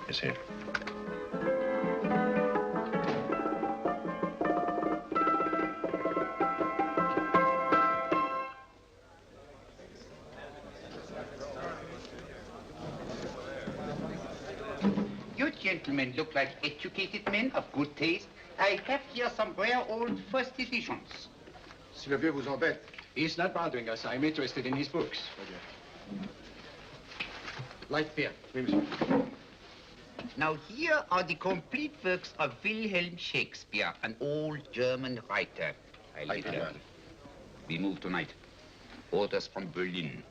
Yes, here. You gentlemen look like educated men of good taste. I have here some rare old first editions. Si le vieux vous embête. He's not bothering us. I'm interested in his books. Light beer. Oui, monsieur. Now here are the complete works of Wilhelm Shakespeare, an old German writer. We move tonight. Orders from Berlin.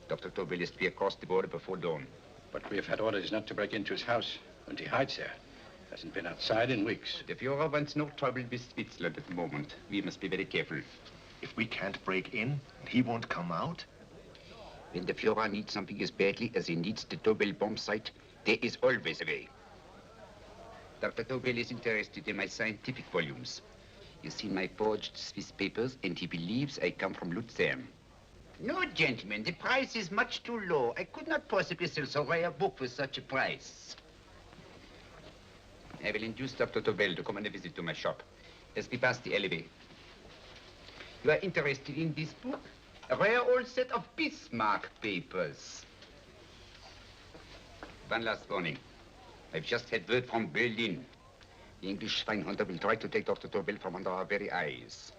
Dr. Tobel is to be across the border before dawn. But we have had orders not to break into his house, and he hides there. Hasn't been outside in weeks. The Führer wants no trouble with Switzerland at the moment. We must be very careful. If we can't break in, and he won't come out? When the Führer needs something as badly as he needs the Tobel bomb site, there is always a way. Dr. Tobel is interested in my scientific volumes. He's seen my forged Swiss papers, and he believes I come from Lucerne. No, gentlemen, the price is much too low. I could not possibly sell so rare a book for such a price. I will induce Dr. Tobel to come on a visit to my shop as we pass the alleyway. You are interested in this book? A rare old set of Bismarck papers. One last warning. I've just had word from Berlin. The English spy hunter will try to take Dr. Tobel from under our very eyes.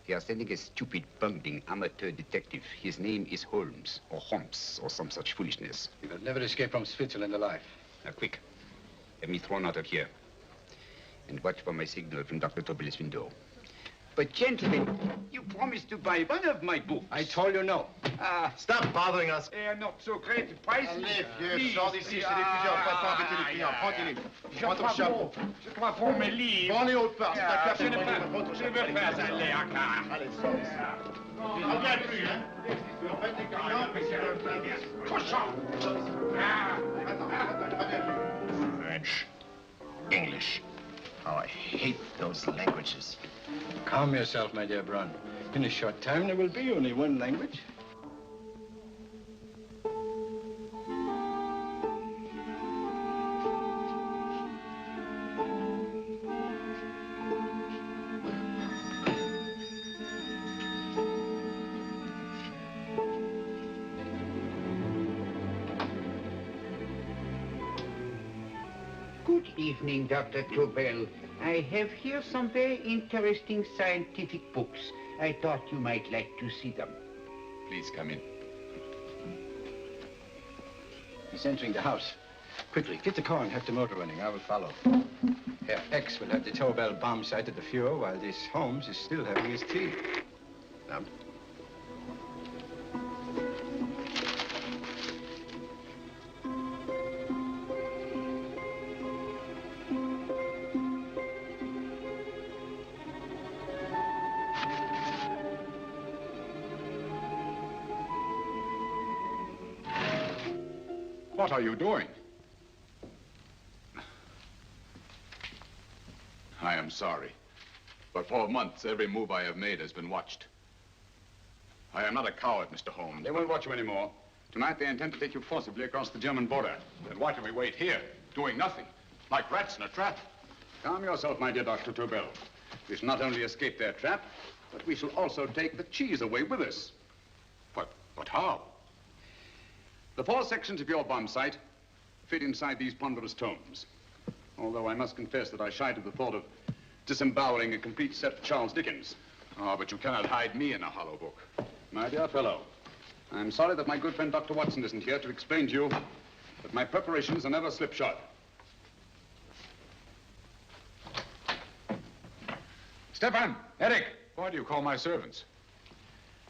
They are sending a stupid, bungling amateur detective. His name is Holmes, or some such foolishness. He will never escape from Switzerland alive. Now, quick. Have me thrown out of here. And watch for my signal from Dr. Tobel's window. But, gentlemen, you promised to buy one of my books. I told you no. Stop bothering us. They are not so great prices. Allez, vieux, sors d'ici, c'est des fusils. On ne va pas embêter les clients. Prends tes livres. Prends ton chapeau. Je crois pour mes livres. Prends les hautes parts. C'est ta classe. Je ne veux pas aller à car. Allez, sors d'ici. Tu ne reviens plus, hein? Tu embêtes les clients, mais c'est le plein. Cochon! French, English. How I hate those languages. Calm yourself, my dear Brun. In a short time, there will be only one language. Good evening, Dr. Tobel. I have here some very interesting scientific books. I thought you might like to see them. Please come in. He's entering the house. Quickly, get the car and have the motor running. I will follow. Herr X will have the Tobel bomb site at the Führer while this Holmes is still having his tea. Now. What are you doing? I am sorry, but for months, every move I have made has been watched. I am not a coward, Mr. Holmes. They won't watch you anymore. Tonight, they intend to take you forcibly across the German border. Then why do we wait here, doing nothing, like rats in a trap? Calm yourself, my dear Dr. Tobel. We shall not only escape their trap, but we shall also take the cheese away with us. But how? The 4 sections of your bomb sight fit inside these ponderous tomes. Although I must confess that I shied at the thought of disemboweling a complete set of Charles Dickens. Oh, but you cannot hide me in a hollow book. My dear fellow, I'm sorry that my good friend Dr. Watson isn't here to explain to you that my preparations are never slipshod. Stefan, Eric, why do you call my servants?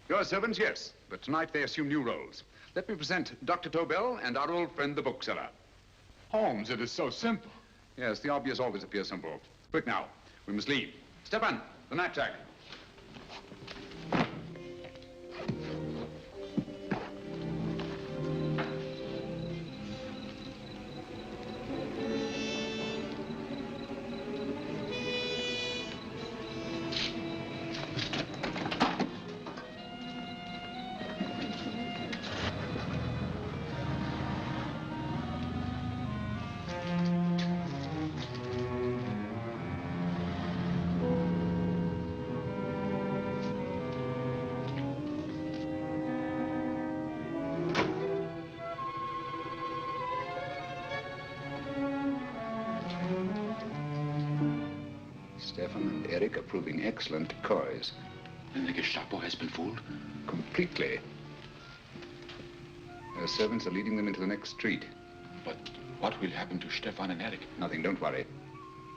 Your servants, yes, but tonight they assume new roles. Let me present Dr. Tobel and our old friend, the bookseller. Holmes, it is so simple. Yes, the obvious always appears simple. Quick now, we must leave. Stefan, the knapsack. Stefan and Eric are proving excellent decoys. Then the Gestapo has been fooled? Completely. Their servants are leading them into the next street. But what will happen to Stefan and Eric? Nothing, don't worry.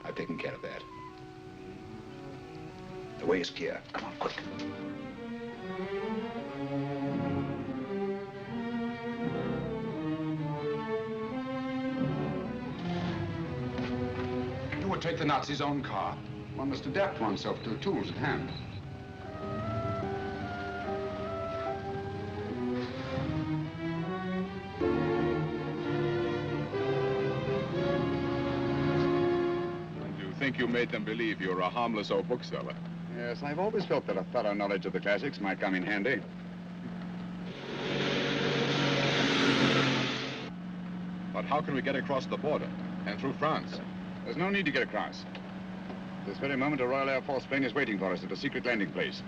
I've taken care of that. The way is clear. Come on, quick. You would take the Nazis' own car? One must adapt oneself to the tools at hand. You think you made them believe you're a harmless old bookseller? Yes, I've always felt that a thorough knowledge of the classics might come in handy. But how can we get across the border and through France? There's no need to get across. This very moment, a Royal Air Force plane is waiting for us at a secret landing place.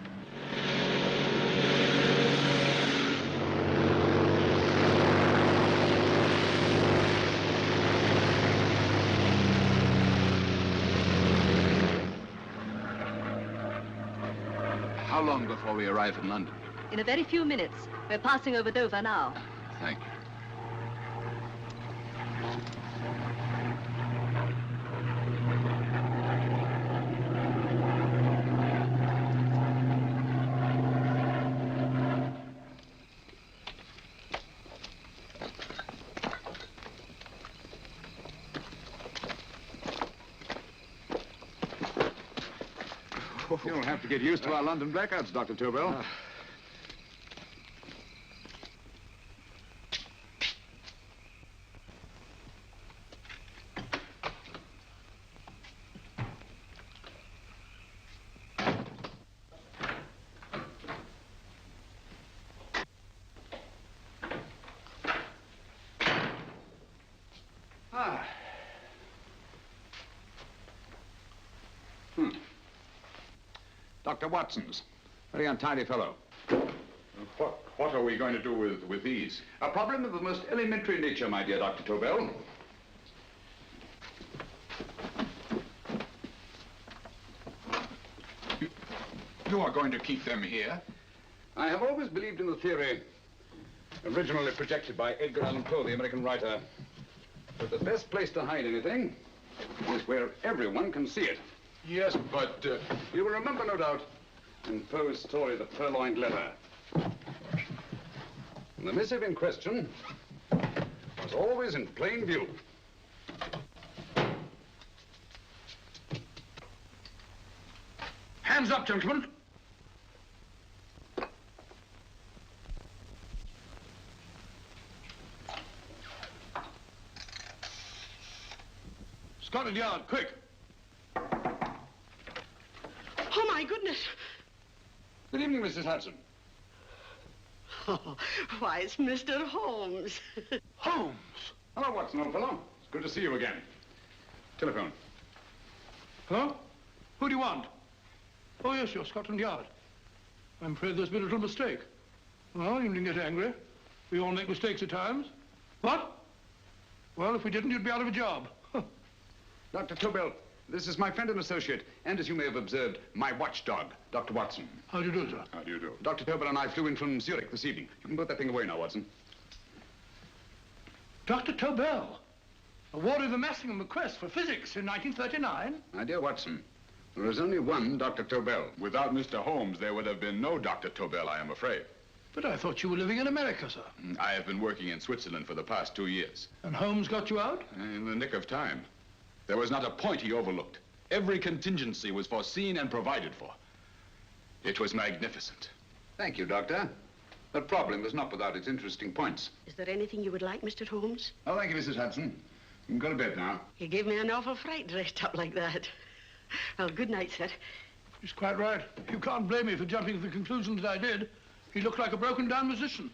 How long before we arrive in London? In a very few minutes. We're passing over Dover now. Thank you. You'll have to get used to our London blackouts, Dr. Tobel. Dr. Watson's. Very untidy fellow. What are we going to do with these? A problem of the most elementary nature, my dear Dr. Tobel. You are going to keep them here? I have always believed in the theory, originally projected by Edgar Allan Poe, the American writer, that the best place to hide anything is where everyone can see it. Yes, but... You will remember, no doubt, in Poe's story, The Purloined Letter. The missive in question was always in plain view. Hands up, gentlemen. Scotland Yard, quick. Oh, my goodness. Good evening, Mrs. Hudson. Oh, why, it's Mr. Holmes. Holmes. Hello, Watson, old fellow. It's good to see you again. Telephone. Hello? Who do you want? Oh, yes, you're Scotland Yard. I'm afraid there's been a little mistake. Well, you needn't get angry. We all make mistakes at times. What? Well, if we didn't, you'd be out of a job. Dr. Tobel, this is my friend and associate, and as you may have observed, my watchdog, Dr. Watson. How do you do, sir? How do you do? Dr. Tobel and I flew in from Zurich this evening. You can put that thing away now, Watson. Dr. Tobel, awarded the Massingham Bequest for physics in 1939. My dear Watson, there is only one Dr. Tobel. Without Mr. Holmes, there would have been no Dr. Tobel, I am afraid. But I thought you were living in America, sir. I have been working in Switzerland for the past 2 years. And Holmes got you out? In the nick of time. There was not a point he overlooked. Every contingency was foreseen and provided for. It was magnificent. Thank you, Doctor. The problem was not without its interesting points. Is there anything you would like, Mr. Holmes? Oh, thank you, Mrs. Hudson. You can go to bed now. You gave me an awful fright dressed up like that. Well, good night, sir. He's quite right. You can't blame me for jumping to the conclusion that I did. He looked like a broken-down musician.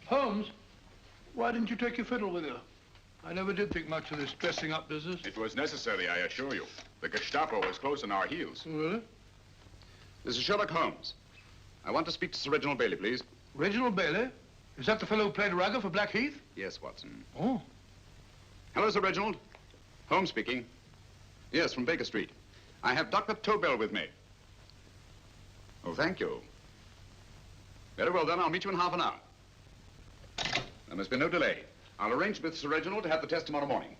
Holmes, why didn't you take your fiddle with you? I never did think much of this dressing-up business. It was necessary, I assure you. The Gestapo was close on our heels. Really? This is Sherlock Holmes. I want to speak to Sir Reginald Bailey, please. Reginald Bailey? Is that the fellow who played Rugger for Blackheath? Yes, Watson. Oh. Hello, Sir Reginald. Holmes speaking. Yes, from Baker Street. I have Dr. Tobel with me. Oh, thank you. Very well, then. I'll meet you in half an hour. There must be no delay. I'll arrange with Sir Reginald to have the test tomorrow morning.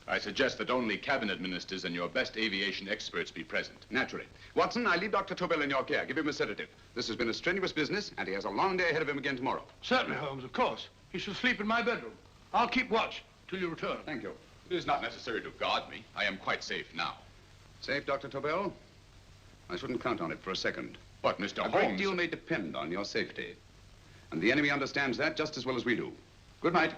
I suggest that only cabinet ministers and your best aviation experts be present. Naturally. Watson, I leave Dr. Tobel in your care. Give him a sedative. This has been a strenuous business, and he has a long day ahead of him again tomorrow. Certainly, Holmes, of course. He shall sleep in my bedroom. I'll keep watch till you return. Thank you. It is not necessary to guard me. I am quite safe now. Safe, Dr. Tobel? I shouldn't count on it for a second. But, Mr. A Holmes... great deal may depend on your safety. And the enemy understands that just as well as we do. Good night.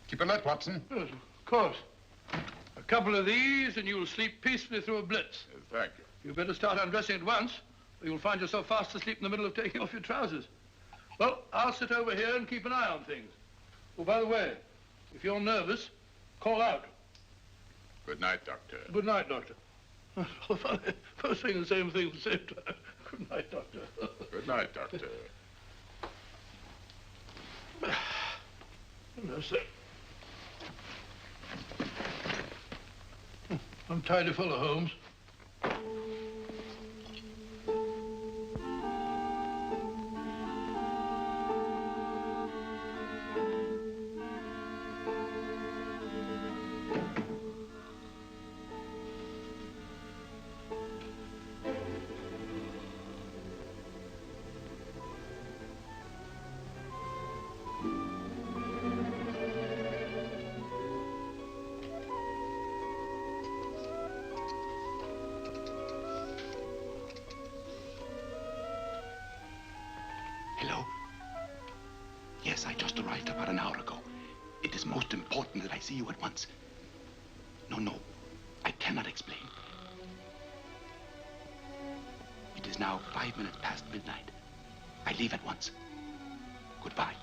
Keep alert, Watson. Yes, of course. A couple of these and you'll sleep peacefully through a blitz. Thank you. You better start undressing at once, or you'll find yourself fast asleep in the middle of taking off your trousers. Well, I'll sit over here and keep an eye on things. Oh, by the way, if you're nervous, call out. Good night, Doctor. Good night, Doctor. Both saying the same thing at the same time. Good night, Doctor. Good night, Doctor. No, sir. I'm tidy full of Holmes. Hello? Yes, I just arrived about an hour ago. It is most important that I see you at once. No, I cannot explain. It is now 5 minutes past midnight. I leave at once. Goodbye.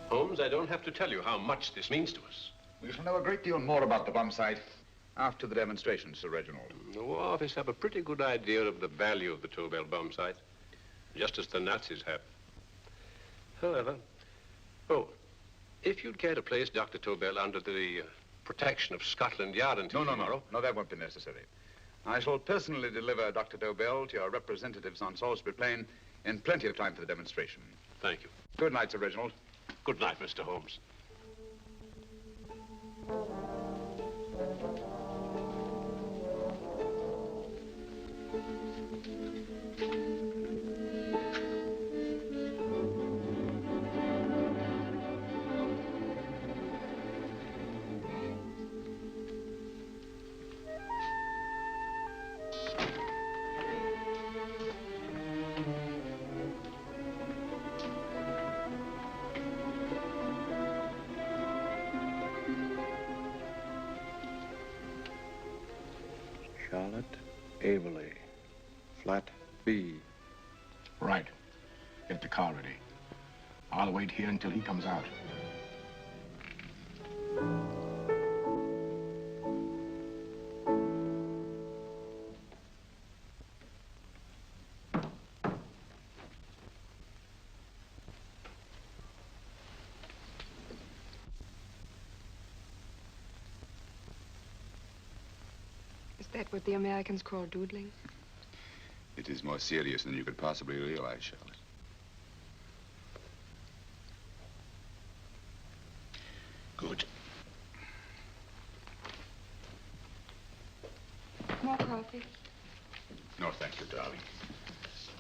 Holmes, I don't have to tell you how much this means to us. We shall know a great deal more about the bombsight after the demonstration, Sir Reginald. The War Office have a pretty good idea of the value of the Tobel bombsight, just as the Nazis have. However, if you'd care to place Dr. Tobel under the protection of Scotland Yard until tomorrow... No, that won't be necessary. I shall personally deliver Dr. Tobel to your representatives on Salisbury Plain in plenty of time for the demonstration. Thank you. Good night, Sir Reginald. Good night, Mr. Holmes. Charlotte, Eberli. Flat B. Right. Get the car ready. I'll wait here until he comes out. Is that what the Americans call doodling? It is more serious than you could possibly realize, Charlotte. Good. More coffee? No, thank you, darling.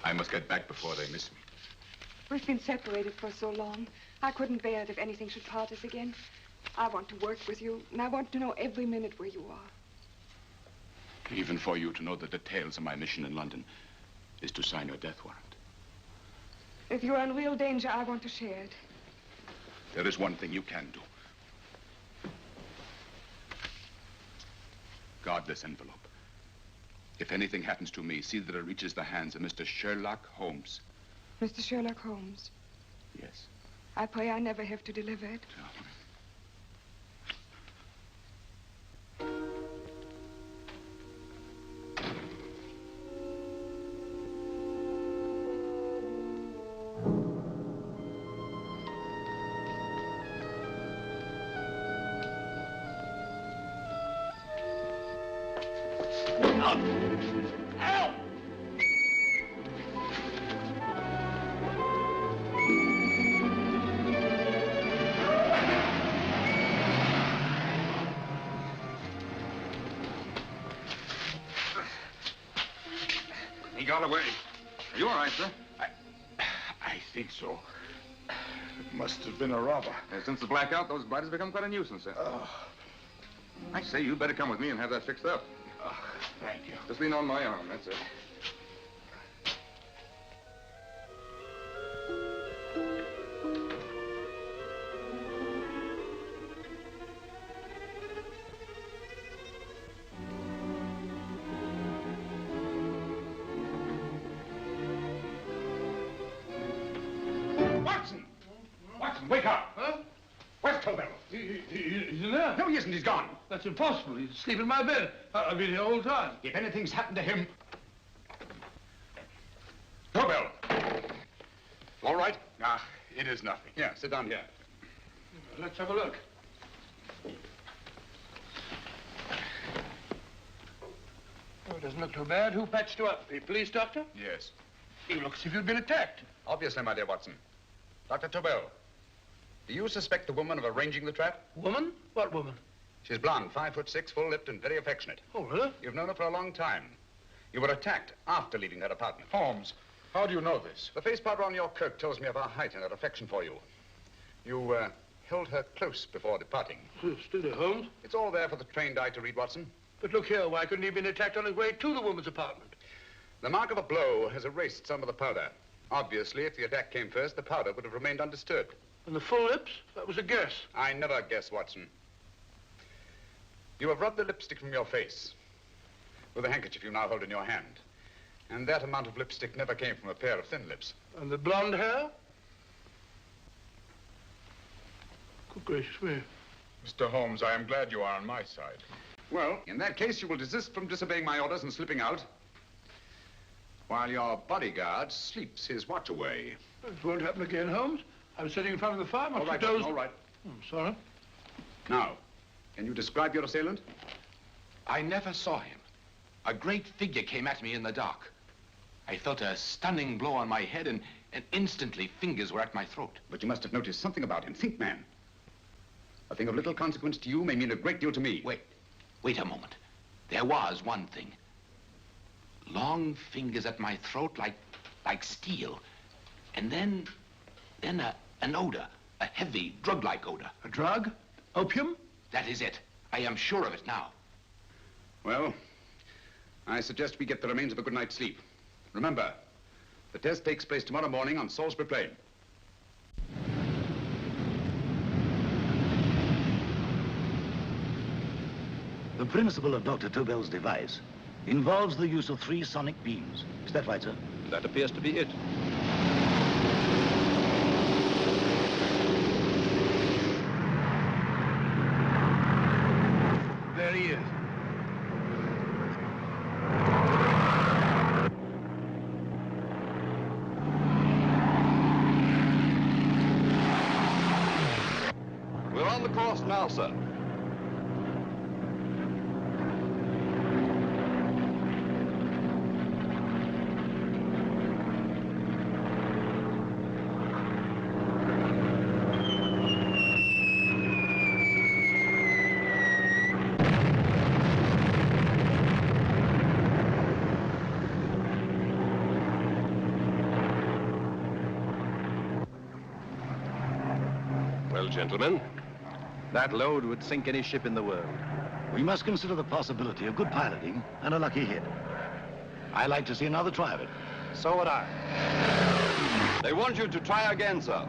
I must get back before they miss me. We've been separated for so long. I couldn't bear it if anything should part us again. I want to work with you, and I want to know every minute where you are. Even for you to know the details of my mission in London is to sign your death warrant. If you're in real danger, I want to share it. There is one thing you can do. Guard this envelope. If anything happens to me, see that it reaches the hands of Mr. Sherlock Holmes. Mr. Sherlock Holmes? Yes. I pray I never have to deliver it. He got away. Are you all right, sir? I think so. It must have been a robber. Since the blackout, those blighters become quite a nuisance, sir. I say, you better come with me and have that fixed up. Thank you. Just lean on my arm, that's it. Watson, wake up! Huh? Where's Tobel? He's in there. No, he isn't. He's gone. That's impossible. He's asleep in my bed. I've been here all the time. If anything's happened to him... Tobel! All right? It is nothing. Yeah, sit down here. Let's have a look. Oh, it doesn't look too bad. Who patched you up? The police doctor? Yes. You look as if you'd been attacked. Obviously, my dear Watson. Dr. Tobel, do you suspect the woman of arranging the trap? Woman? What woman? She's blonde, 5'6", full-lipped, and very affectionate. Oh, really? You've known her for a long time. You were attacked after leaving her apartment. Holmes, how do you know this? The face powder on your coat tells me of her height and her affection for you. You, held her close before departing. Steady, Holmes. It's all there for the trained eye to read, Watson. But look here, why couldn't he have been attacked on his way to the woman's apartment? The mark of a blow has erased some of the powder. Obviously, if the attack came first, the powder would have remained undisturbed. And the full lips? That was a guess. I never guess, Watson. You have rubbed the lipstick from your face with the handkerchief you now hold in your hand. And that amount of lipstick never came from a pair of thin lips. And the blonde hair? Good gracious me. Mr. Holmes, I am glad you are on my side. Well, in that case, you will desist from disobeying my orders and slipping out while your bodyguard sleeps his watch away. It won't happen again, Holmes. I was sitting in front of the fire. All right, all right. I'm sorry. Now, can you describe your assailant? I never saw him. A great figure came at me in the dark. I felt a stunning blow on my head, and instantly fingers were at my throat. But you must have noticed something about him. Think, man. A thing of little consequence to you may mean a great deal to me. Wait a moment. There was one thing. Long fingers at my throat like steel. And then an odor, a heavy, drug-like odor. A drug? Opium? That is it. I am sure of it now. Well, I suggest we get the remains of a good night's sleep. Remember, the test takes place tomorrow morning on Salisbury Plain. The principle of Dr. Tobel's device involves the use of 3 sonic beams. Is that right, sir? That appears to be it. There he is. We're on the course now, sir. Well, gentlemen, That load would sink any ship in the world. We must consider the possibility of good piloting and a lucky hit. I like to see another try of it. So would I. They want you to try again, sir.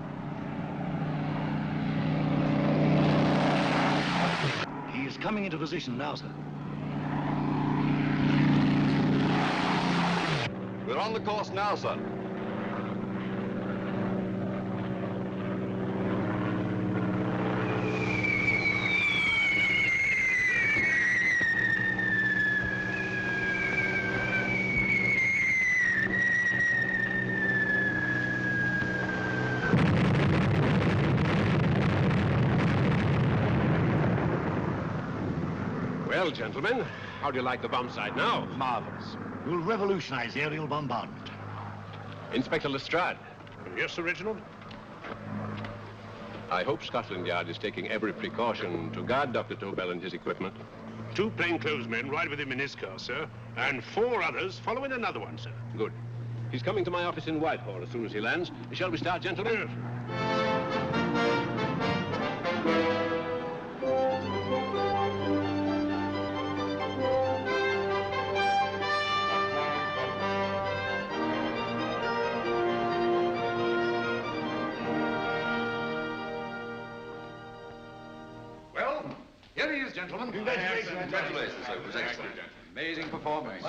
He's coming into position now, sir. We're on the course now, sir. Well, gentlemen, how do you like the bomb sight now? Marvelous. We'll revolutionize aerial bombardment. Inspector Lestrade. Yes, Sir Reginald? I hope Scotland Yard is taking every precaution to guard Dr. Tobel and his equipment. 2 plainclothes men ride with him in his car, sir, and 4 others follow in another one, sir. Good. He's coming to my office in Whitehall as soon as he lands. Shall we start, gentlemen? Here he is, gentlemen. Congratulations. Congratulations, sir. It was excellent. Amazing performance.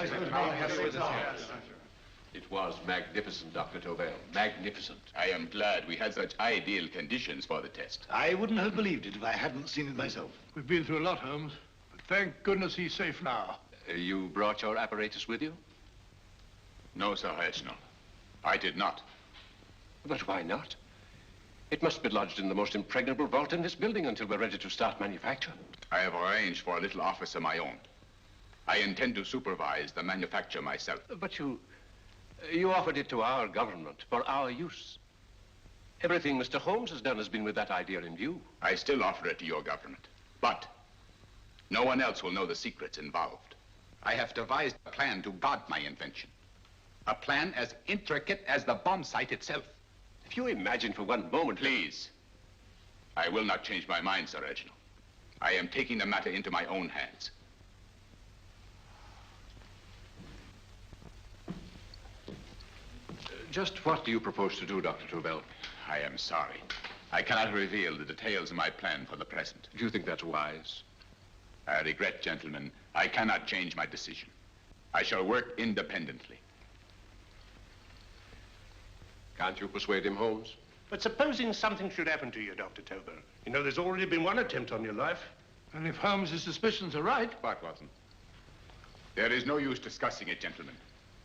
It was magnificent, Dr. Tobel. Magnificent. I am glad we had such ideal conditions for the test. I wouldn't have believed it if I hadn't seen it myself. We've been through a lot, Holmes, but thank goodness he's safe now. You brought your apparatus with you? No, Sir Reginald. I did not. But why not? It must be lodged in the most impregnable vault in this building until we're ready to start manufacture. I have arranged for a little office of my own. I intend to supervise the manufacture myself. But you offered it to our government for our use. Everything Mr. Holmes has done has been with that idea in view. I still offer it to your government, but no one else will know the secrets involved. I have devised a plan to guard my invention. A plan as intricate as the bomb sight itself. If you imagine for one moment... Please. I will not change my mind, Sir Reginald. I am taking the matter into my own hands. Just what do you propose to do, Dr. Tobel? I am sorry. I cannot reveal the details of my plan for the present. Do you think that's wise? I regret, gentlemen, I cannot change my decision. I shall work independently. Can't you persuade him, Holmes? But supposing something should happen to you, Dr. Tobel. You know, there's already been one attempt on your life. And if Holmes' suspicions are right... What, Watson? There is no use discussing it, gentlemen.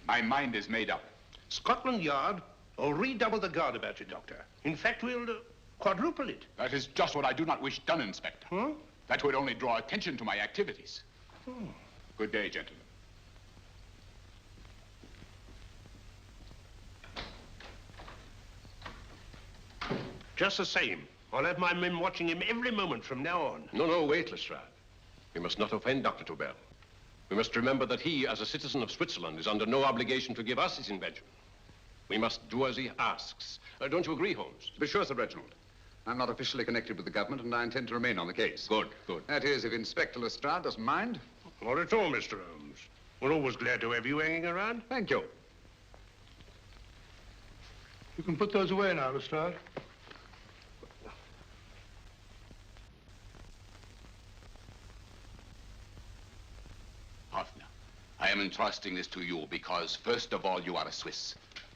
My mind is made up. Scotland Yard will redouble the guard about you, Doctor. In fact, we'll quadruple it. That is just what I do not wish done, Inspector. Huh? That would only draw attention to my activities. Hmm. Good day, gentlemen. Just the same, I'll have my men watching him every moment from now on. No, wait, Lestrade. We must not offend Dr. Tobel. We must remember that he, as a citizen of Switzerland, is under no obligation to give us his invention. We must do as he asks. Don't you agree, Holmes? To be sure, Sir Reginald. I'm not officially connected with the government, and I intend to remain on the case. Good. That is, if Inspector Lestrade doesn't mind. Not at all, Mr. Holmes. We're always glad to have you hanging around. Thank you. You can put those away now, Lestrade. Hoffner, I am entrusting this to you because, first of all, you are a Swiss.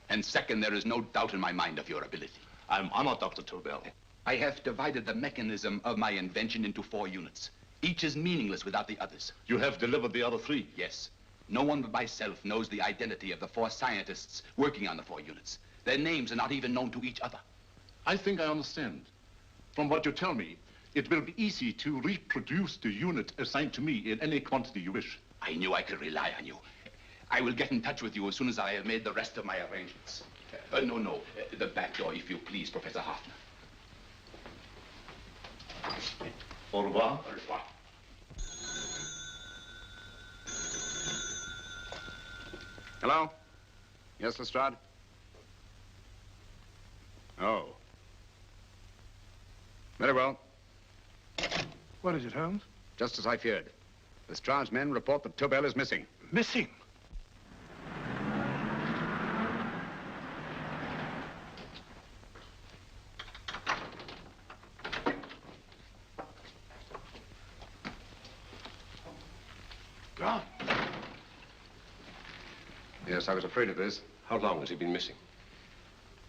And second, there is no doubt in my mind of your ability. I'm honored, Dr. Tobel. I have divided the mechanism of my invention into 4 units. Each is meaningless without the others. You have delivered the other 3? Yes. No one but myself knows the identity of the 4 scientists working on the 4 units. Their names are not even known to each other. I think I understand. From what you tell me, it will be easy to reproduce the unit assigned to me in any quantity you wish. I knew I could rely on you. I will get in touch with you as soon as I have made the rest of my arrangements. No, the back door, if you please, Professor Hoffner. Au revoir. Au revoir. Hello? Yes, Lestrade? Oh. Very well. What is it, Holmes? Just as I feared. Lestrade's men report that Tobel is missing. Missing? Gone. Yes, I was afraid of this. How long has he been missing?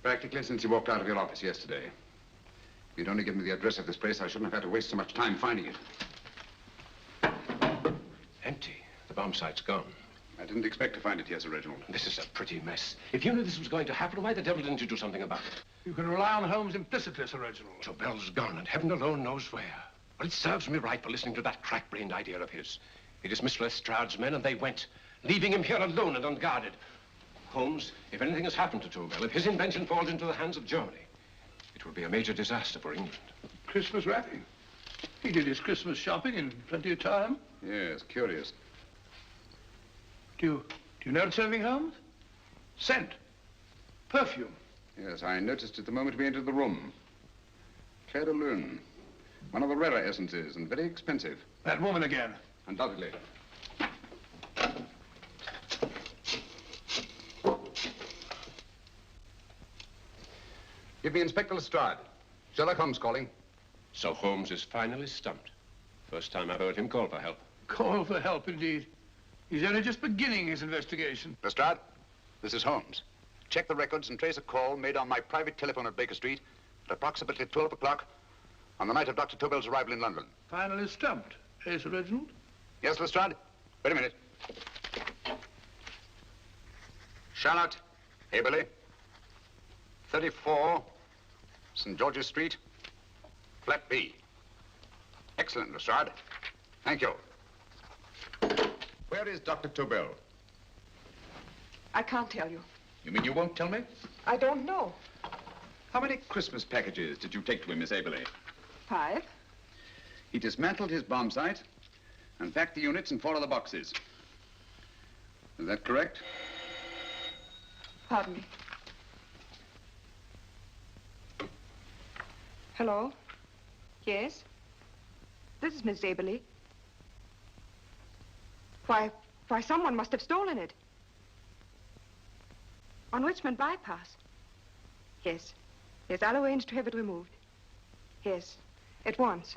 Practically since he walked out of your office yesterday. If you'd only given me the address of this place, I shouldn't have had to waste so much time finding it. Empty. The bomb site's gone. I didn't expect to find it here, Sir Reginald. This is a pretty mess. If you knew this was going to happen, why the devil didn't you do something about it? You can rely on Holmes implicitly, Sir Reginald. Tobel's gone, and heaven alone knows where. Well, it serves me right for listening to that crack-brained idea of his. He dismissed Lestrade's men, and they went, leaving him here alone and unguarded. Holmes, if anything has happened to Tobel, if his invention falls into the hands of Germany, it will be a major disaster for England. Christmas wrapping. He did his Christmas shopping in plenty of time. Yes, curious. Do you notice anything, Holmes? Scent. Perfume. Yes, I noticed it the moment we entered the room. Claire de Lune. One of the rarer essences, and very expensive. That woman again. Undoubtedly. Give me Inspector Lestrade. Sherlock Holmes calling. So Holmes is finally stumped. First time I've heard him call for help. Call for help, indeed. He's only just beginning his investigation. Lestrade, this is Holmes. Check the records and trace a call made on my private telephone at Baker Street at approximately 12 o'clock on the night of Dr. Tobel's arrival in London. Finally stumped, eh, Sir Reginald? Yes, Lestrade. Wait a minute. Charlotte, Eberli, 34, St. George's Street, flat B. Excellent, Lestrade. Thank you. Where is Dr. Tobel? I can't tell you. You mean you won't tell me? I don't know. How many Christmas packages did you take to him, Miss Eberli? 5. He dismantled his bomb site and packed the units in 4 other boxes. Is that correct? Pardon me. Hello? Yes? This is Miss Eberli. Why, someone must have stolen it. On Richmond Bypass. Yes. Yes, I'll arrange to have it removed. Yes, at once.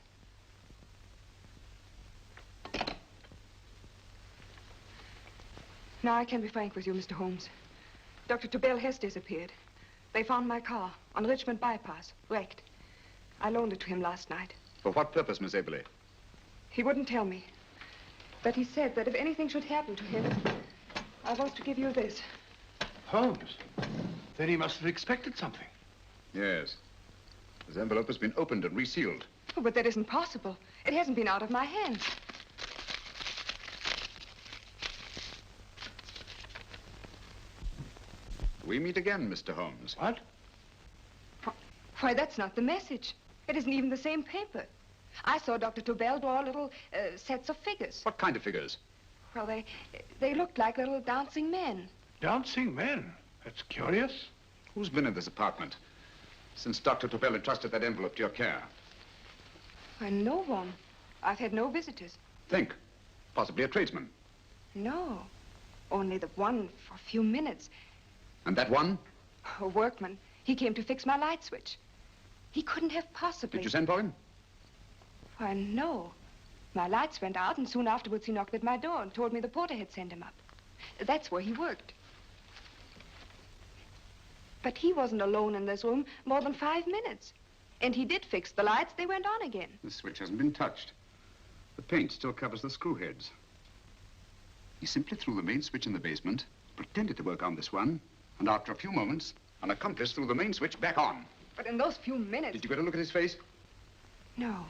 Now I can be frank with you, Mr. Holmes. Dr. Tobel has disappeared. They found my car on Richmond Bypass, wrecked. I loaned it to him last night. For what purpose, Miss Eberli? He wouldn't tell me. But he said that if anything should happen to him, I was to give you this. Holmes? Then he must have expected something. Yes. This envelope has been opened and resealed. Oh, but that isn't possible. It hasn't been out of my hands. We meet again, Mr. Holmes. What? Why, that's not the message. It isn't even the same paper. I saw Dr. Tobel draw little sets of figures. What kind of figures? Well, they looked like little dancing men. Dancing men? That's curious. Who's been in this apartment since Dr. Tobel entrusted that envelope to your care? Why, no one. I've had no visitors. Think. Possibly a tradesman. No. Only the one for a few minutes. And that one? A workman. He came to fix my light switch. He couldn't have possibly... Did you send for him? Why, no. My lights went out, and soon afterwards he knocked at my door and told me the porter had sent him up. That's where he worked. But he wasn't alone in this room more than 5 minutes. And he did fix the lights. They went on again. The switch hasn't been touched. The paint still covers the screw heads. He simply threw the main switch in the basement, pretended to work on this one, and after a few moments, an accomplice threw the main switch back on. But in those few minutes... Did you get a look at his face? No,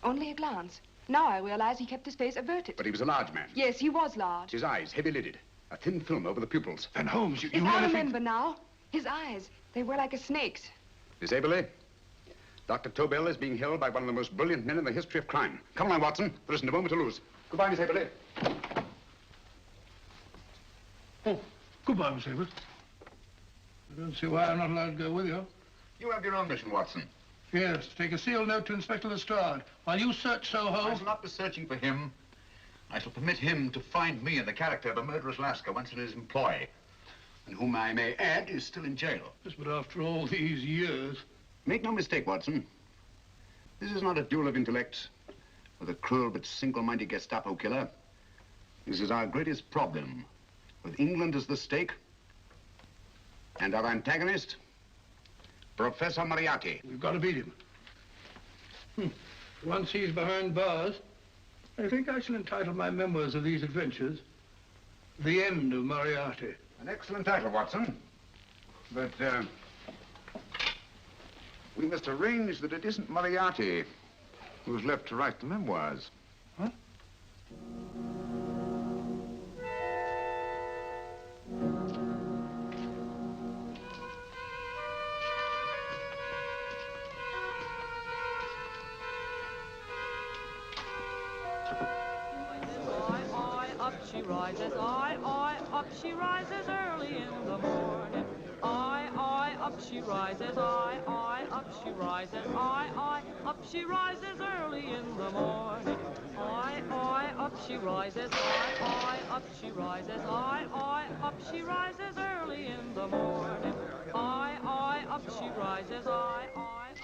only a glance. Now I realize he kept his face averted. But he was a large man. Yes, he was large. His eyes heavy-lidded. A thin film over the pupils. Then Holmes, you Yes, really I think... remember now. His eyes, they were like a snake's. Miss Eberli, Dr. Tobel is being held by one of the most brilliant men in the history of crime. Come along, Watson. There isn't a moment to lose. Goodbye, Miss Eberli. Oh, goodbye, Miss Eberli. I don't see why I'm not allowed to go with you. You have your own mission, Watson. Yes, take a sealed note to Inspector Lestrade. While you search Soho... I shall not be searching for him. I shall permit him to find me in the character of a murderous Lascar once in his employ, and whom I may add is still in jail. Yes, but after all these years... Make no mistake, Watson. This is not a duel of intellects with a cruel but single-minded Gestapo killer. This is our greatest problem, with England as the stake, and our antagonist, Professor Moriarty. We've got to beat him. Once he's behind bars, I think I shall entitle my memoirs of these adventures, The End of Moriarty. An excellent title, Watson. But, we must arrange that it isn't Moriarty who's left to write the memoirs. Huh? Up she rises, up she rises early in the morning. Up she rises, up she rises, up she rises early in the morning. Up she rises, up she rises, up she rises early in the morning. Up she rises, up she rises.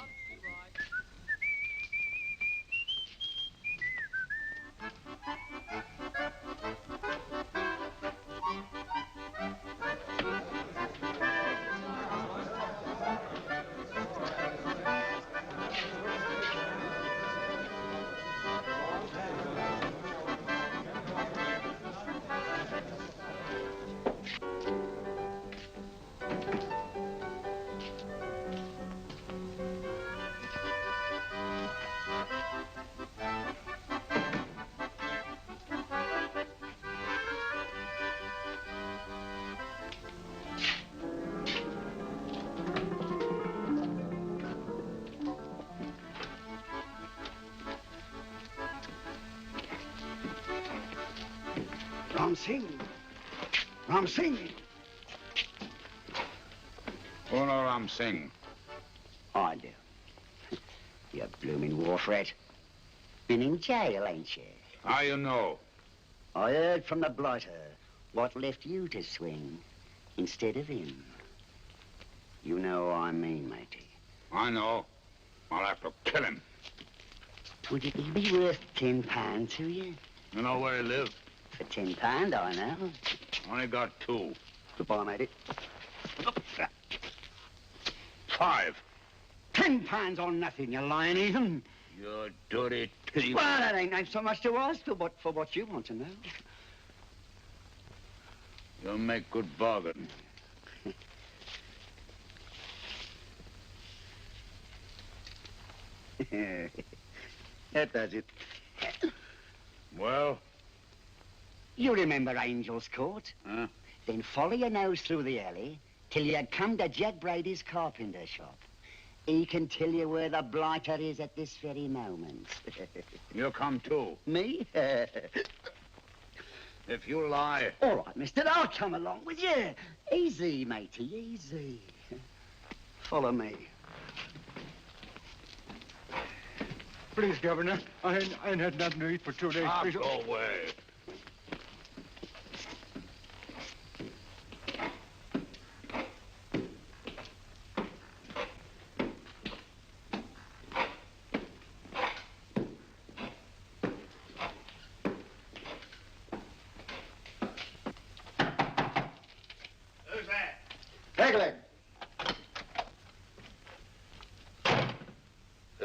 Ram Singh. Oh, no, Ram Singh. I do. You blooming war threat. Been in jail, ain't you? How you know? I heard from the blighter what left you to swing instead of him. You know what I mean, matey. I know. I'll have to kill him. Would it be worth £10 to you? You know where he lives? For £10, I know. Only got 2. Goodbye, matey. 5. £10 on nothing, you lying heathen. You dirty thief. Well, that ain't so much to ask for what you want to know. You'll make good bargain. That does it. Well? You remember Angel's Court? Huh? Then follow your nose through the alley till you come to Jack Brady's carpenter shop. He can tell you where the blighter is at this very moment. You come too. Me? If you lie... All right, mister, I'll come along with you. Easy, matey, easy. Follow me. Please, Governor, I ain't had nothing to eat for 2 days. Go away.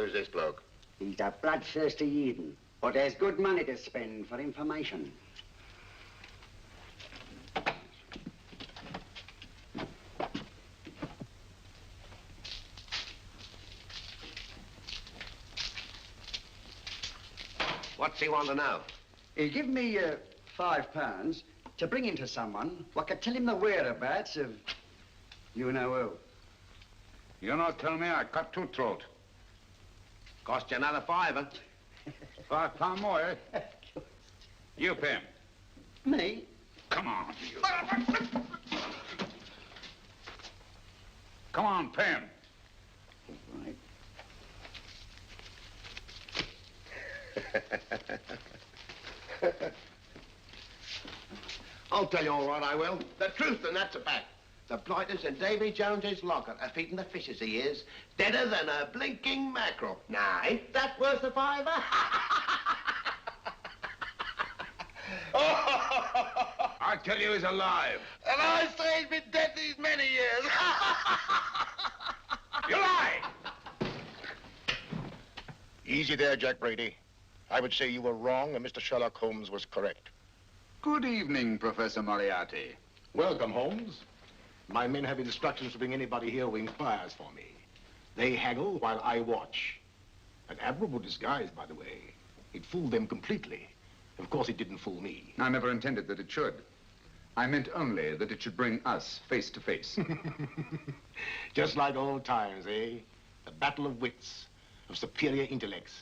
is this bloke? He's a bloodthirsty heathen, but there's good money to spend for information. What's he want to know? He give me £5 to bring him to someone what could tell him the whereabouts of you know who. You not tell me I cut two throat. Cost you another £5. £5 more, eh? You pay him. Me? Come on, you. Come on, pay him. Right. I'll tell you all right, I will. The truth, and that's a fact. The blighters in Davy Jones's locker are feeding the fishes, he is. Deader than a blinking mackerel. Now, ain't that worth a £5? I tell you he's alive. And I say he's been dead these many years. You lie! Easy there, Jack Brady. I would say you were wrong and Mr. Sherlock Holmes was correct. Good evening, Professor Moriarty. Welcome, Holmes. My men have instructions to bring anybody here who inquires for me. They haggle while I watch. An admirable disguise, by the way. It fooled them completely. Of course, it didn't fool me. I never intended that it should. I meant only that it should bring us face to face. Just like old times, eh? A battle of wits, of superior intellects.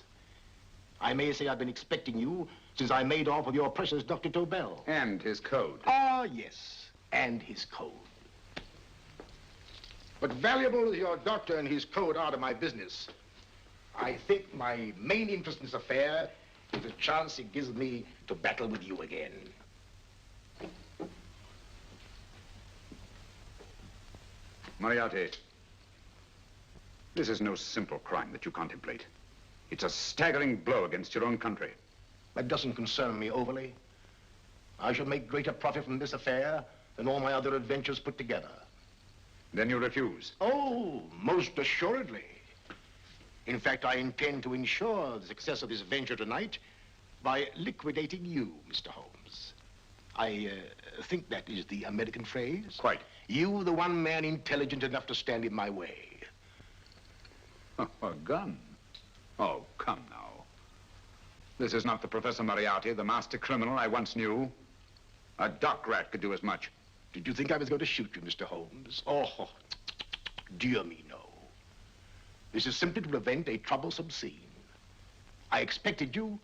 I may say I've been expecting you since I made off with your precious Dr. Tobel. And his code. Ah, yes, and his code. But valuable as your doctor and his code are to my business, I think my main interest in this affair is the chance it gives me to battle with you again. Moriarty, this is no simple crime that you contemplate. It's a staggering blow against your own country. That doesn't concern me overly. I shall make greater profit from this affair than all my other adventures put together. Then you refuse? Oh, most assuredly. In fact, I intend to ensure the success of this venture tonight by liquidating you, Mr. Holmes. I think that is the American phrase. Quite. You, the one man intelligent enough to stand in my way. A gun? Oh, come now. This is not the Professor Moriarty, the master criminal I once knew. A dock rat could do as much. Did you think I was going to shoot you, Mr. Holmes? Oh, dear me, no. This is simply to prevent a troublesome scene. I expected you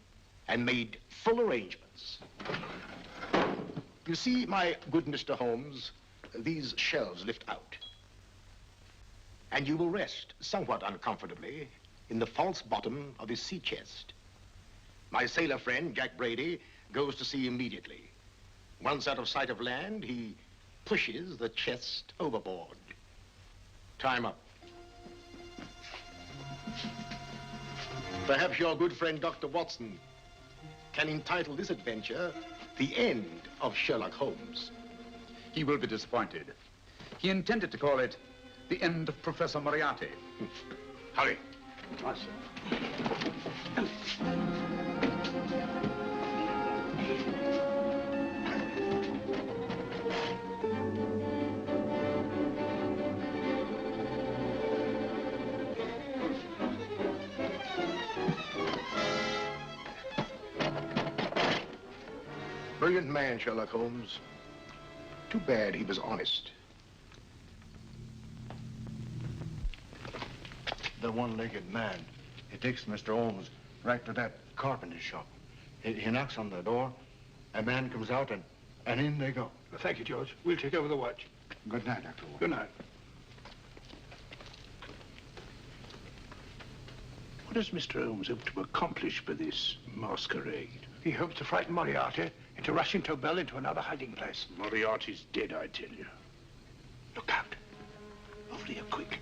and made full arrangements. You see, my good Mr. Holmes, these shelves lift out. And you will rest somewhat uncomfortably in the false bottom of his sea chest. My sailor friend, Jack Brady, goes to sea immediately. Once out of sight of land, he pushes the chest overboard. Time up. Perhaps your good friend, Dr. Watson, can entitle this adventure The End of Sherlock Holmes. He will be disappointed. He intended to call it The End of Professor Moriarty. Hurry. Right, sir. Brilliant man, Sherlock Holmes. Too bad he was honest. The one-legged man. He takes Mr. Holmes right to that carpenter shop. He knocks on the door, a man comes out, and in they go. Well, thank you, George. We'll take over the watch. Good night, Dr. Watson. Good night. What is Mr. Holmes hope to accomplish by this masquerade? He hopes to frighten Moriarty into rushing Tobel into another hiding place. Moriarty's dead, I tell you. Look out. Over here, quick.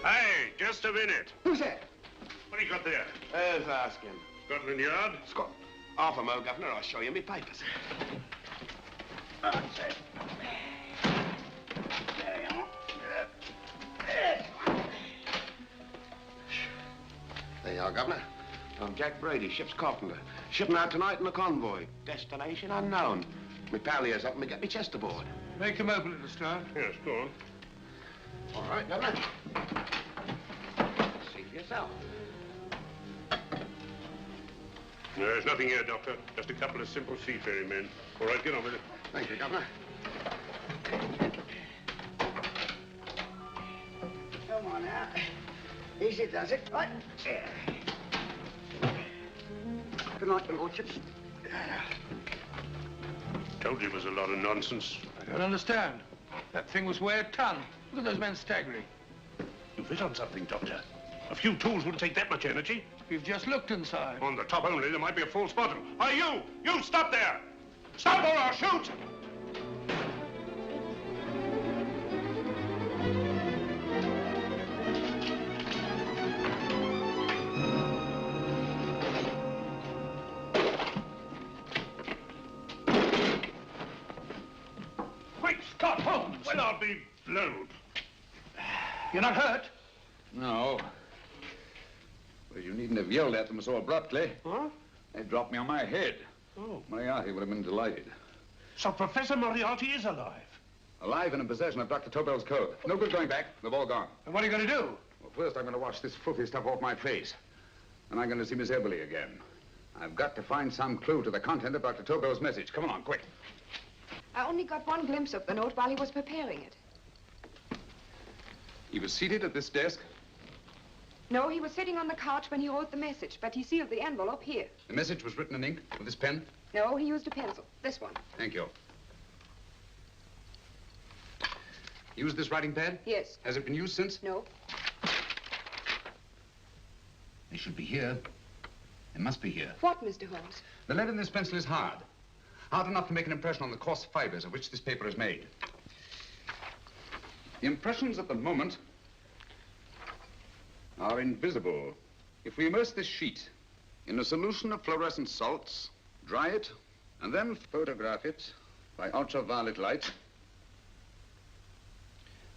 Hey, just a have in it? Who's that? What do you got there? There's asking. Scotland Yard? Scotland. Half a mo, Governor. I'll show you me papers. That's it. There you are. There you are, Governor. I'm Jack Brady, ship's carpenter. Shipping out tonight in a convoy. Destination unknown. My pal here's helping me get me chest aboard. Make him open it, Lestrade. Yes, go on. All right, Governor. See for yourself. No, there's nothing here, Doctor. Just a couple of simple seafaring men. All right, get on with it. Thank you, Governor. Come on now. Easy does it. Right. There. Good night, your lordships. Told you it was a lot of nonsense. I don't understand. That thing was weighed a ton. Look at those men staggering. You've hit on something, Doctor. A few tools wouldn't take that much energy. We've just looked inside. On the top only, there might be a false bottom. Hey, you! You stop there! Stop or I'll shoot! Quick, Scott Holmes! Well, I'll be blowed. You're not hurt? No. Well, you needn't have yelled at them so abruptly. Huh? They dropped me on my head. Oh. Moriarty would have been delighted. So Professor Moriarty is alive? Alive and in possession of Dr. Tobel's code. No good going back. They've all gone. And what are you going to do? Well, first I'm going to wash this filthy stuff off my face. And I'm going to see Miss Eberli again. I've got to find some clue to the content of Dr. Tobel's message. Come along, quick. I only got one glimpse of the note while he was preparing it. He was seated at this desk. No, he was sitting on the couch when he wrote the message, but he sealed the envelope here. The message was written in ink with this pen? No, he used a pencil. This one. Thank you. Used this writing pad? Yes. Has it been used since? No. They should be here. They must be here. What, Mr. Holmes? The lead in this pencil is hard. Hard enough to make an impression on the coarse fibers of which this paper is made. The impressions at the moment are invisible. If we immerse this sheet in a solution of fluorescent salts, dry it, and then photograph it by ultraviolet light,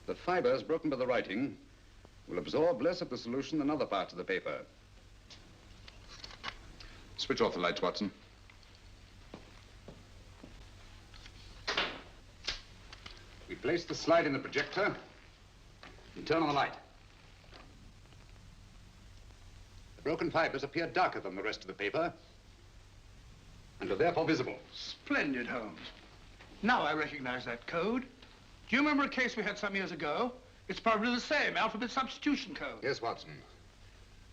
the fibers broken by the writing will absorb less of the solution than other parts of the paper. Switch off the lights, Watson. We place the slide in the projector and turn on the light. The broken fibers appear darker than the rest of the paper and are therefore visible. Splendid, Holmes. Now I recognize that code. Do you remember a case we had some years ago? It's probably the same, alphabet substitution code. Yes, Watson.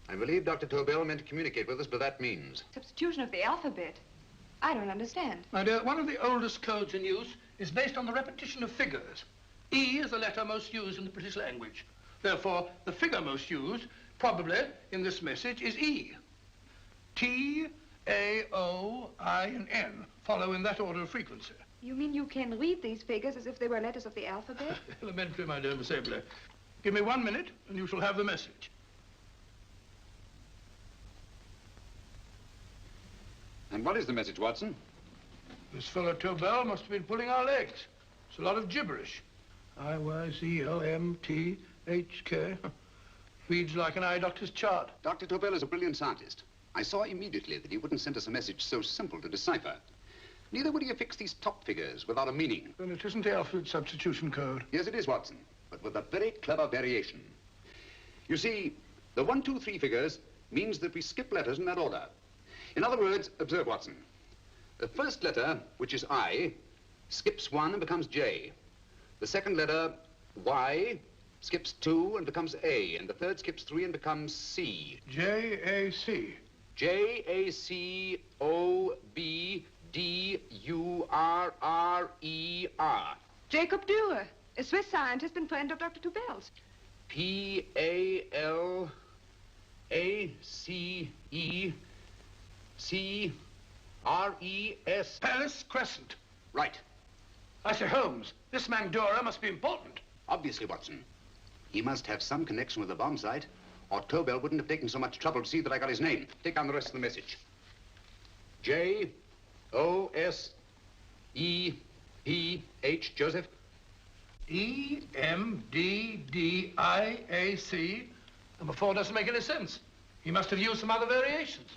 I believe Dr. Tobel meant to communicate with us by that means. Substitution of the alphabet? I don't understand. My dear, one of the oldest codes in use is based on the repetition of figures. E is the letter most used in the British language. Therefore, the figure most used, probably in this message, is E. T, A, O, I, and N follow in that order of frequency. You mean you can read these figures as if they were letters of the alphabet? Elementary, my dear Miss Eberli. Give me 1 minute, and you shall have the message. And what is the message, Watson? This fellow Tobel must have been pulling our legs. It's a lot of gibberish. I-Y-Z-O-M-T-H-K. Reads like an eye doctor's chart. Dr. Tobel is a brilliant scientist. I saw immediately that he wouldn't send us a message so simple to decipher. Neither would he have fixed these top figures without a meaning. Then it isn't the alphabet substitution code. Yes, it is, Watson, but with a very clever variation. You see, the 1, 2, 3 figures means that we skip letters in that order. In other words, observe, Watson. The first letter, which is I, skips 1 and becomes J. The second letter, Y, skips 2 and becomes A. And the third skips 3 and becomes C. J-A-C. J-A-C-O-B-D-U-R-R-E-R. Jacob Dürer, a Swiss scientist and friend of Dr. Tobel's. P-A-L-A-C-E-C-R-E-S. Palace Crescent. Right. I say, Holmes, this man Dürer must be important. Obviously, Watson. He must have some connection with the bomb site or Tobel wouldn't have taken so much trouble to see that I got his name. Take down the rest of the message. J-O-S-E-P-H, Joseph. E-M-D-D-I-A-C. Number 4 doesn't make any sense. He must have used some other variations.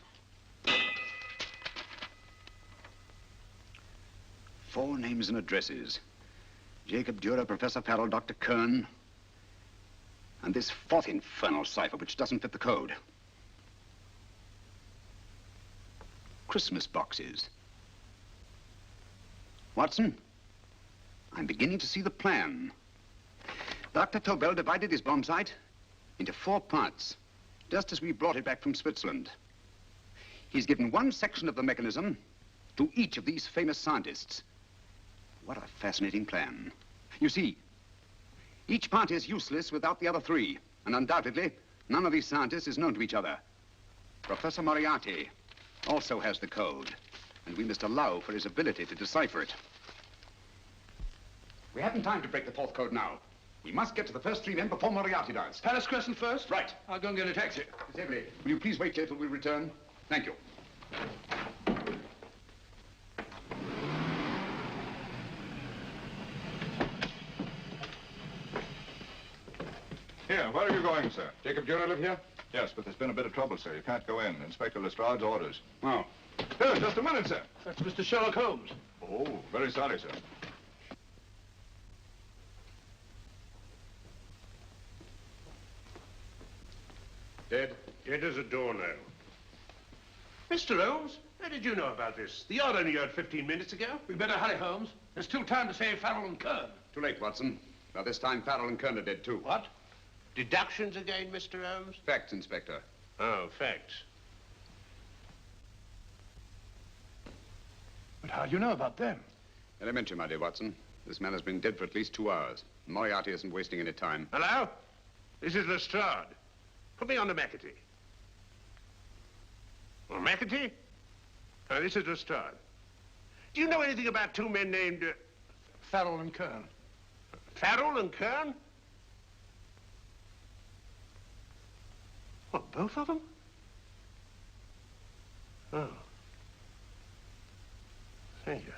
4 names and addresses. Jacob Dürer, Professor Farrell, Dr. Kern, and this 4th infernal cipher, which doesn't fit the code. Christmas boxes. Watson, I'm beginning to see the plan. Dr. Tobel divided his bombsight into 4 parts, just as we brought it back from Switzerland. He's given one section of the mechanism to each of these famous scientists. What a fascinating plan. You see, each part is useless without the other 3, and undoubtedly, none of these scientists is known to each other. Professor Moriarty also has the code, and we must allow for his ability to decipher it. We haven't time to break the 4th code now. We must get to the first 3 men before Moriarty does. Palace Crescent first? Right. I'll go and get a taxi. Miss Eberli, will you please wait here till we return? Thank you. Here, where are you going, sir? Jacob Dürer live here? Yes, but there's been a bit of trouble, sir. You can't go in. Inspector Lestrade's orders. Oh. Here, just a minute, sir. That's Mr. Sherlock Holmes. Oh, very sorry, sir. Dead? Dead as a doornail. Mr. Holmes, how did you know about this? The yard only heard 15 minutes ago. We better hurry, Holmes. There's still time to save Farrell and Kern. Too late, Watson. By this time, Farrell and Kern are dead, too. What? Deductions again, Mr. Holmes? Facts, Inspector. Oh, facts. But how do you know about them? Elementary, my dear Watson. This man has been dead for at least 2 hours. Moriarty isn't wasting any time. Hello? This is Lestrade. Put me on to McAtee. Oh, McAtee? Oh, this is Lestrade. Do you know anything about 2 men named... Farrell and Kern. Farrell and Kern? What, both of them? Oh. Thank you.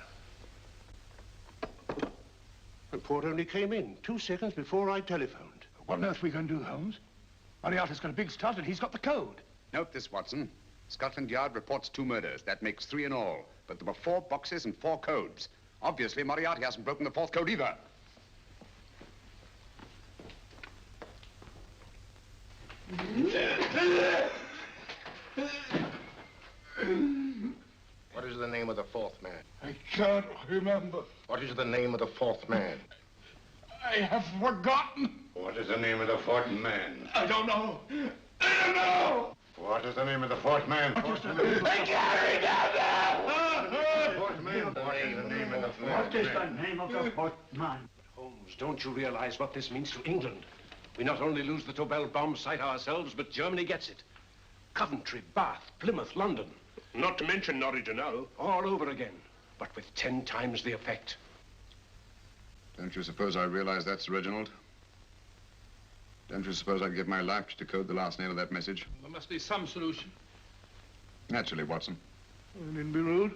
The report only came in 2 seconds before I telephoned. What on earth are we going to do, Holmes? Moriarty's got a big start and he's got the code. Note this, Watson. Scotland Yard reports 2 murders. That makes 3 in all. But there were 4 boxes and 4 codes. Obviously, Moriarty hasn't broken the 4th code either. What is the name of the 4th man? I can't remember. What is the name of the 4th man? I have forgotten. What is the name of the 4th man? I don't know. I don't know. What is the name of the 4th man? I can't remember. Fourth man. What is the name of the 4th man? What is the name of the 4th man? Holmes, don't you realize what this means to England? We not only lose the Tobel bomb site ourselves, but Germany gets it. Coventry, Bath, Plymouth, London. Not to mention Norwich and Hull. All over again, but with 10 times the effect. Don't you suppose I realize that, Sir Reginald? Don't you suppose I'd give my life to decode the last name of that message? There must be some solution. Naturally, Watson. You needn't be rude.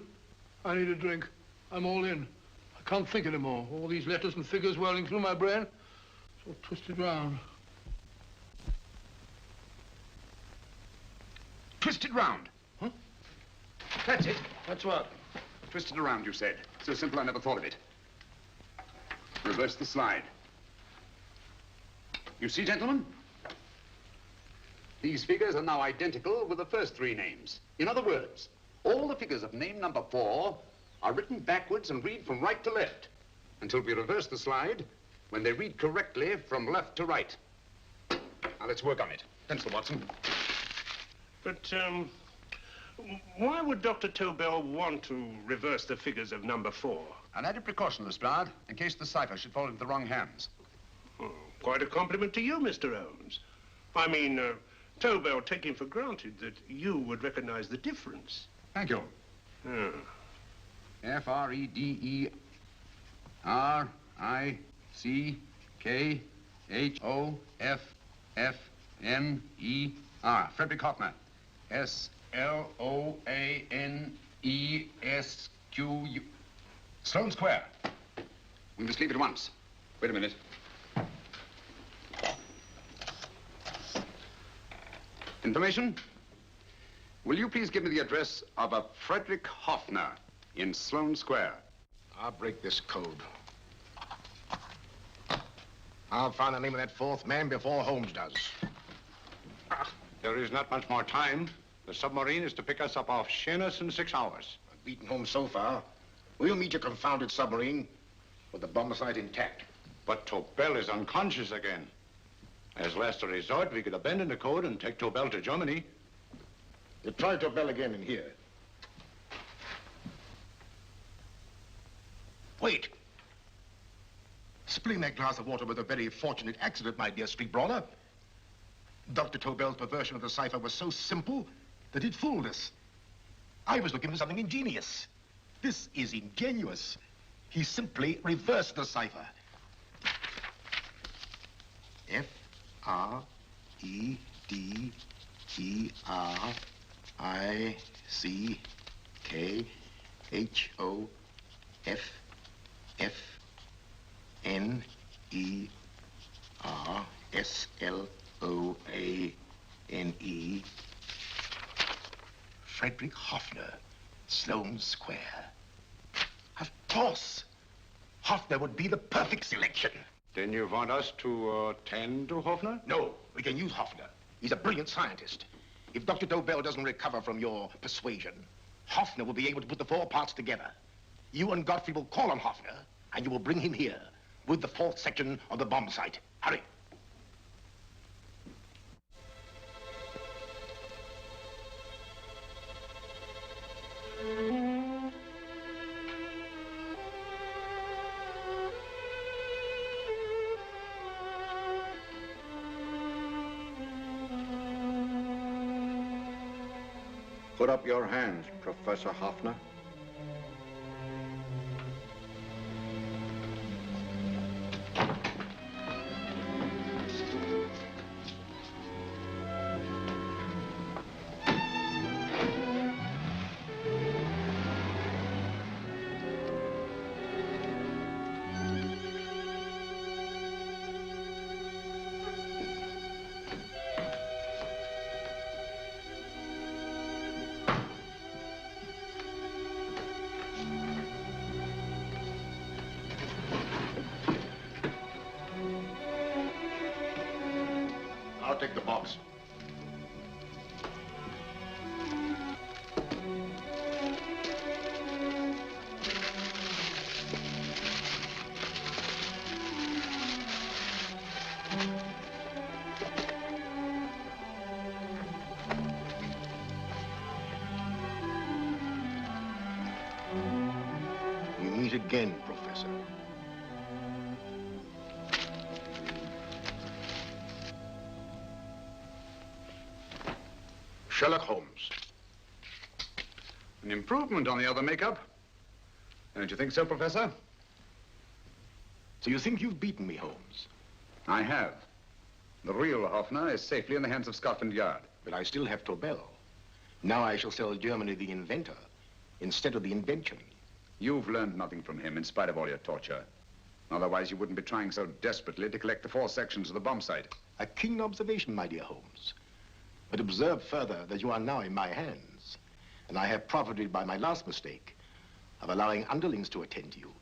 I need a drink. I'm all in. I can't think anymore. All these letters and figures whirling through my brain. It's all twisted round. Twisted round. Huh? That's it. That's what? Twisted around, you said. So simple, I never thought of it. Reverse the slide. You see, gentlemen? These figures are now identical with the first 3 names. In other words, all the figures of name number 4 are written backwards and read from right to left until we reverse the slide when they read correctly from left to right. Now, let's work on it. Pencil, Watson. But, why would Dr. Tobel want to reverse the figures of number 4? An added precaution, Lestrade, in case the cipher should fall into the wrong hands. Oh, quite a compliment to you, Mr. Holmes. I mean, Tobel taking for granted that you would recognize the difference. Thank you. Oh. F-R-E-D-E-R-I-C-K-H-O-F-F M-E-R. Frederick Hoffner. S-L-O-A-N-E-S-Q-U. Sloane Square. We must leave at once. Wait a minute. Information? Will you please give me the address of a Frederick Hoffner in Sloane Square? I'll break this code. I'll find the name of that fourth man before Holmes does. There is not much more time. The submarine is to pick us up off Sheerness in 6 hours. I've beaten Holmes so far. We'll meet your confounded submarine with the bombsight intact. But Tobel is unconscious again. As last resort, we could abandon the code and take Tobel to Germany. You try Tobel again in here. Wait. Spilling that glass of water was a very fortunate accident, my dear street brawler. Dr. Tobel's perversion of the cipher was so simple that it fooled us. I was looking for something ingenious. This is ingenuous. He simply reversed the cipher. F-R-E-D-E-R-I-C-K-H-O-F-F-N-E-R-S-L-O-A-N-E. Frederick Hoffner, Sloane Square. Of course. Hoffner would be the perfect selection. Then you want us to attend to Hoffner? No, we can use Hoffner. He's a brilliant scientist. If Dr. Tobel doesn't recover from your persuasion, Hoffner will be able to put the 4 parts together. You and Godfrey will call on Hoffner, and you will bring him here with the 4th section of the bomb sight. Hurry. Put up your hands, Professor Hoffner. I'll take the box. We meet again, Professor. Sherlock Holmes. An improvement on the other makeup. Don't you think so, Professor? So you think you've beaten me, Holmes? I have. The real Hoffner is safely in the hands of Scotland Yard. But I still have Tobel. Now I shall sell Germany the inventor instead of the invention. You've learned nothing from him in spite of all your torture. Otherwise, you wouldn't be trying so desperately to collect the 4 sections of the bomb sight. A keen observation, my dear Holmes. But observe further that you are now in my hands, and I have profited by my last mistake of allowing underlings to attend to you.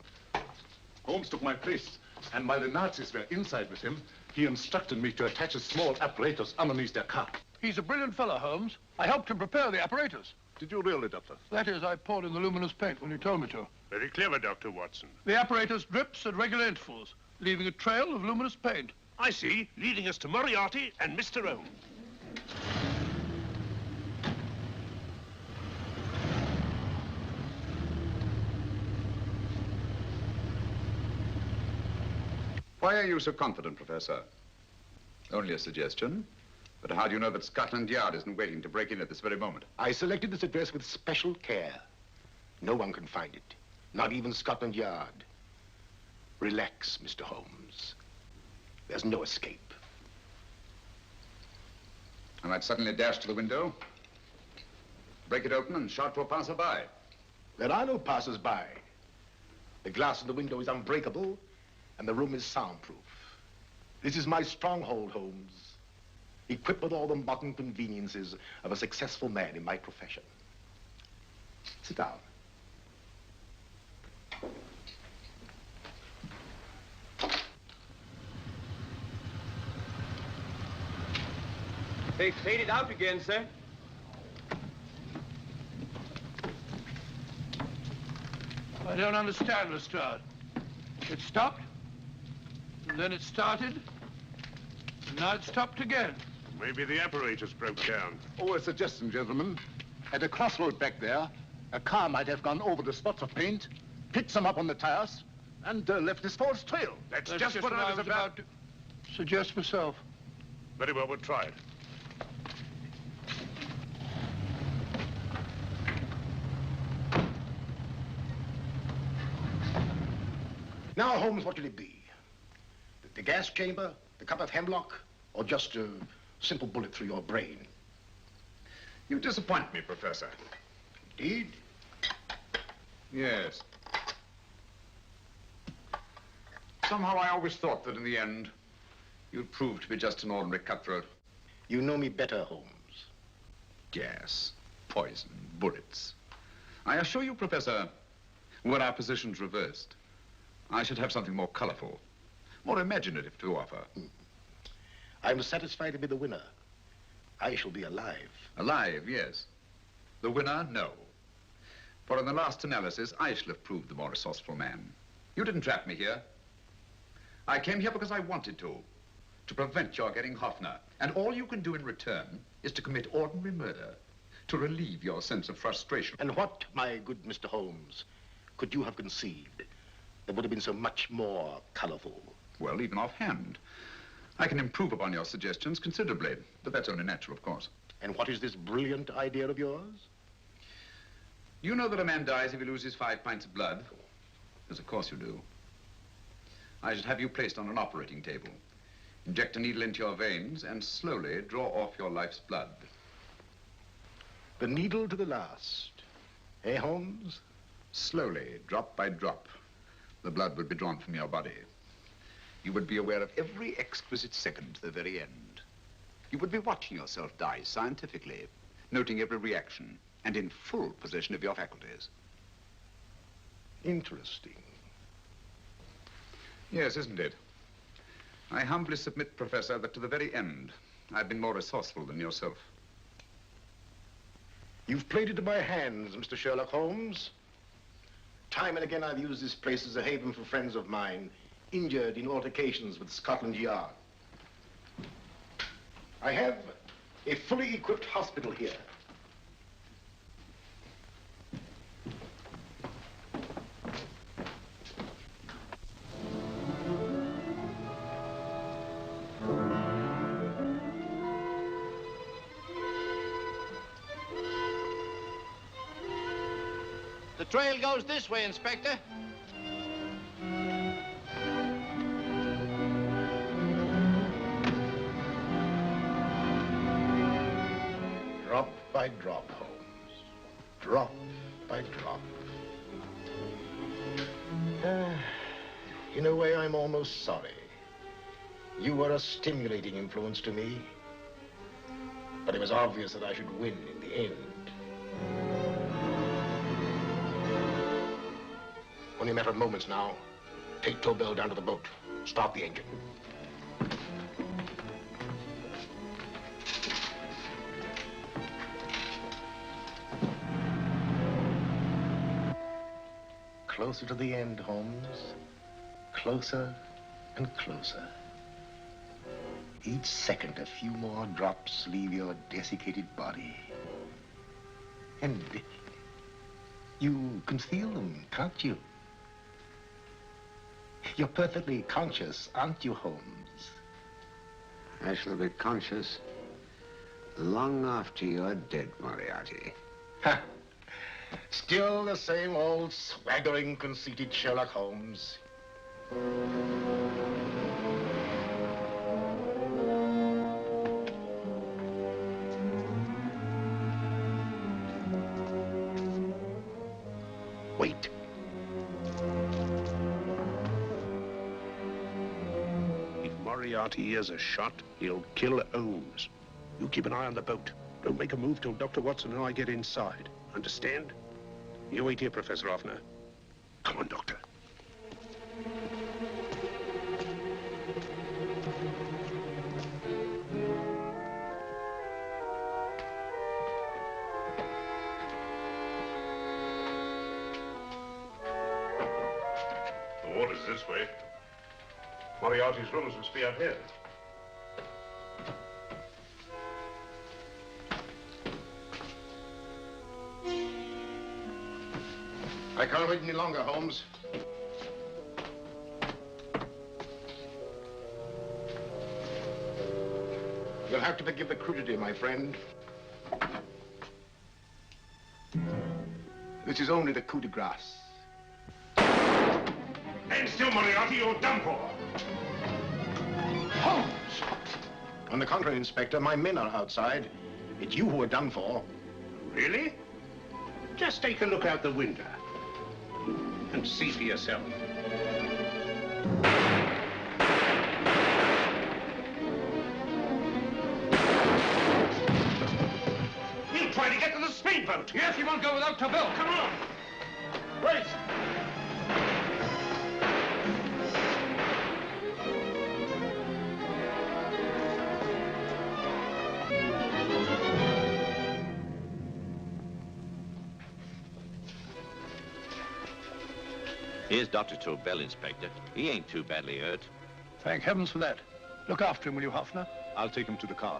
Holmes took my place, and while the Nazis were inside with him, he instructed me to attach a small apparatus underneath their car. He's a brilliant fellow, Holmes. I helped him prepare the apparatus. Did you really, Doctor? That is, I poured in the luminous paint when you told me to. Very clever, Dr. Watson. The apparatus drips at regular intervals, leaving a trail of luminous paint. I see, leading us to Moriarty and Mr. Holmes. Why are you so confident, Professor? Only a suggestion. But how do you know that Scotland Yard isn't waiting to break in at this very moment? I selected this address with special care. No one can find it, not even Scotland Yard. Relax, Mr. Holmes. There's no escape. I might suddenly dash to the window, break it open, and shout to a passerby. There are no passers-by. The glass in the window is unbreakable, and the room is soundproof. This is my stronghold, Holmes, equipped with all the modern conveniences of a successful man in my profession. Sit down. They faded out again, sir. I don't understand, Lestrade. It stopped, and then it started, and now it stopped again. Maybe the apparatus broke down. Oh, a suggestion, gentlemen. At a crossroad back there, a car might have gone over the spots of paint, picked some up on the tires, and left this false trail. That's just what I was about to suggest myself. Very well, we'll try it. Now, Holmes, what will it be? The gas chamber, the cup of hemlock, or just a simple bullet through your brain? You disappoint me, Professor. Indeed? Yes. Somehow I always thought that in the end, you'd prove to be just an ordinary cutthroat. You know me better, Holmes. Gas, poison, bullets. I assure you, Professor, were our positions reversed, I should have something more colorful, more imaginative to offer. I'm satisfied to be the winner. I shall be alive. Alive, yes. The winner, no. For in the last analysis, I shall have proved the more resourceful man. You didn't trap me here. I came here because I wanted to prevent your getting Hoffner. And all you can do in return is to commit ordinary murder, to relieve your sense of frustration. And what, my good Mr. Holmes, could you have conceived that would have been so much more colorful? Well, even offhand. I can improve upon your suggestions considerably, but that's only natural, of course. And what is this brilliant idea of yours? You know that a man dies if he loses 5 pints of blood? Yes, of course you do. I should have you placed on an operating table, inject a needle into your veins, and slowly draw off your life's blood. The needle to the last. Eh, Holmes? Slowly, drop by drop, the blood would be drawn from your body. You would be aware of every exquisite second to the very end. You would be watching yourself die scientifically, noting every reaction, and in full possession of your faculties. Interesting. Yes, isn't it? I humbly submit, Professor, that to the very end, I've been more resourceful than yourself. You've played into my hands, Mr. Sherlock Holmes. Time and again, I've used this place as a haven for friends of mine, injured in altercations with Scotland Yard. I have a fully equipped hospital here. The trail goes this way, Inspector. Drop by drop, Holmes. Drop by drop. In a way, I'm almost sorry. You were a stimulating influence to me. But it was obvious that I should win in the end. Only a matter of moments now. Take Tobel down to the boat. Start the engine. Closer to the end, Holmes. Closer and closer. Each second, a few more drops leave your desiccated body. And you can feel them, can't you? You're perfectly conscious, aren't you, Holmes? I shall be conscious long after you're dead, Moriarty. Ha! Still the same old swaggering, conceited Sherlock Holmes. Moriarty hears a shot, he'll kill Holmes. You keep an eye on the boat. Don't make a move till Dr. Watson and I get inside. Understand? You wait here, Professor Hoffner. Come on, Doctor. The water's this way. Moriarty's rooms must be out here. I can't wait any longer, Holmes. You'll have to forgive the crudity, my friend. This is only the coup de grace. And still, Moriarty, you're done for. Holmes! On the contrary, Inspector, my men are outside. It's you who are done for. Really? Just take a look out the window and see for yourself. He'll try to get to the speedboat. Yes, he won't go without Tobel. Come on. Wait! Here's Dr. Tobel, Inspector. He ain't too badly hurt. Thank heavens for that. Look after him, will you, Hoffner? I'll take him to the car.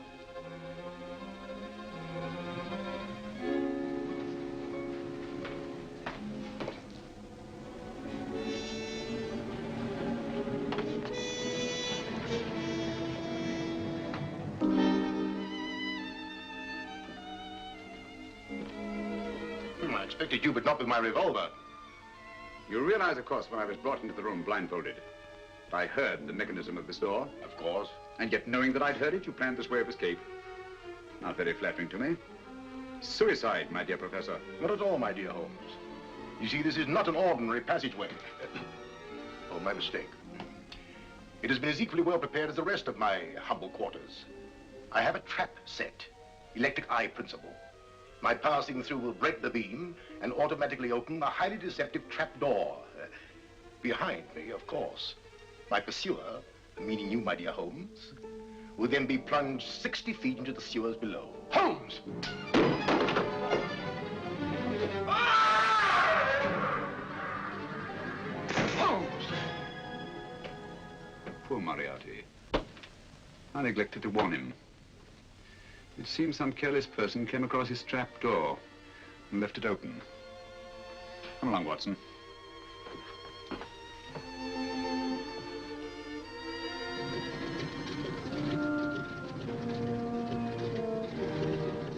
I expected you, but not with my revolver. You realize, of course, when I was brought into the room blindfolded, that I heard the mechanism of this door. Of course. And yet, knowing that I'd heard it, you planned this way of escape. Not very flattering to me. Suicide, my dear Professor. Not at all, my dear Holmes. You see, this is not an ordinary passageway. Oh, my mistake. It has been as equally well prepared as the rest of my humble quarters. I have a trap set, electric eye principle. My passing through will break the beam and automatically open a highly deceptive trap door. Behind me, of course, my pursuer, meaning you, my dear Holmes, will then be plunged 60 feet into the sewers below. Holmes! Holmes! Poor Moriarty. I neglected to warn him. It seems some careless person came across his trap door and left it open. Come along, Watson.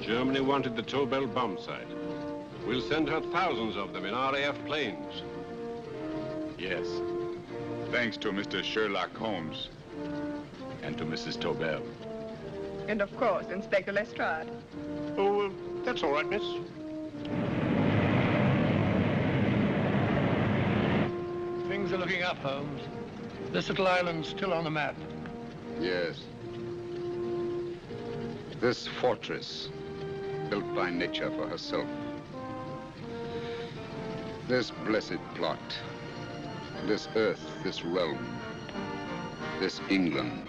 Germany wanted the Tobel bombsight. We'll send her thousands of them in RAF planes. Yes. Thanks to Mr. Sherlock Holmes and to Mrs. Tobel. And of course, Inspector Lestrade. Oh, that's all right, miss. Things are looking up, Holmes. This little island's still on the map. Yes. This fortress, built by nature for herself. This blessed plot. This earth, this realm. This England.